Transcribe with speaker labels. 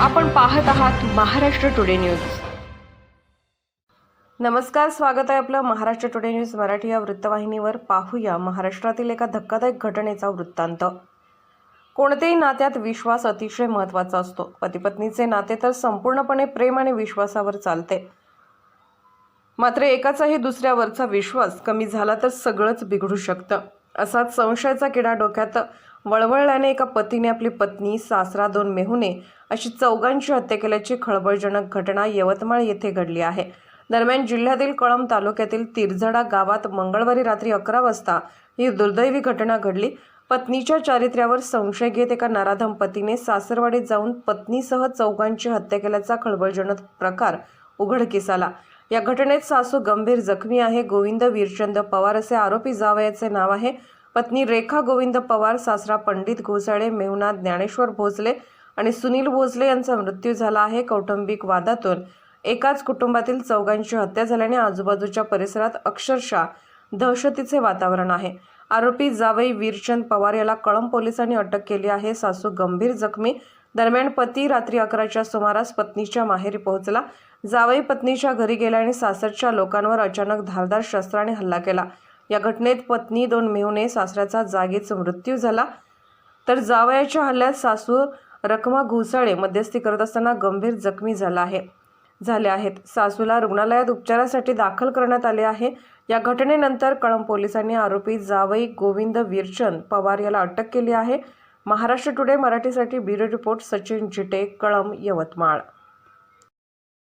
Speaker 1: आपण पाहत आहात महाराष्ट्र टुडे न्यूज। नमस्कार, स्वागत आहे आपलं महाराष्ट्र टुडे न्यूज मराठी या वृत्तवाहिनीवर। पाहूया महाराष्ट्रातील एका धक्कादायक घटनेचा वृत्तांत। कोणत्याही नात्यात विश्वास अतिशय महत्त्वाचा असतो। पती-पत्नीचे नाते तर संपूर्णपणे प्रेम आणि विश्वासावर चालते। मात्र एकाचाही दुसऱ्यावरचा विश्वास कमी झाला तर सगळंच बिघडू शकतं। असाच संशयाचा किडा डोक्यात वळवळल्याने एका पतीने आपली पत्नी, सासरा, 2 मेहुणे अशी चौघांची हत्या केल्याची खळबळजनक घटना यवतमाळ येथे घडली आहे। दरम्यान जिल्ह्यातील कळंब तालुक्यातील तिरझडा गावात मंगळवारी रात्री 11 वाजता ही दुर्दैवी घटना घडली। पत्नीच्या चारित्र्यावर संशय घेत एका नराधम पतीने सासरवाडीत जाऊन पत्नीसह चौघांची हत्या केल्याचा खळबळजनक प्रकार उघडकीस आला। या घटनेत सासू गंभीर जखमी आहे। गोविंद वीरचंद पवार असे आरोपी जावयाचे नाव आहे। पत्नी रेखा गोविंद पवार, सासरा पंडित घोसाळे, मेहुणा ज्ञानेश्वर भोसले आणि सुनील भोसले यांचा मृत्यू झाला आहे। कौटुंबिक वादातून एकाच कुटुंबातील चौघांची हत्या झाल्याने आजूबाजूच्या परिसरात अक्षरशः दहशतीचे वातावरण आहे। आरोपी जावई वीरचंद पवार याला कळंब पोलिसांनी अटक केली आहे। सासू गंभीर जखमी। दरम्यान पती रात्री 11च्या सुमारास पत्नीच्या माहेरी पोहोचला। जावई पत्नीच्या घरी गेला आणि सासरच्या लोकांवर अचानक धारदार शस्त्राने हल्ला केला। या घटनेत पत्नी, 2 मेहुणे, सासऱ्याचा जागीच मृत्यू झाला। तर जावयाच्या हल्ल्यात सासू रखमा घोसाळे मध्यस्थी करत असताना गंभीर जखमी झाले आहेत। सासूला रुग्णालयात उपचारासाठी दाखल करण्यात आले आहे। या घटनेनंतर कळंब पोलिसांनी आरोपी जावई गोविंद वीरचंद पवार याला अटक केली आहे। महाराष्ट्र टुडे मराठीसाठी ब्युरो रिपोर्ट सचिन जिटे, कळंब, यवतमाळ।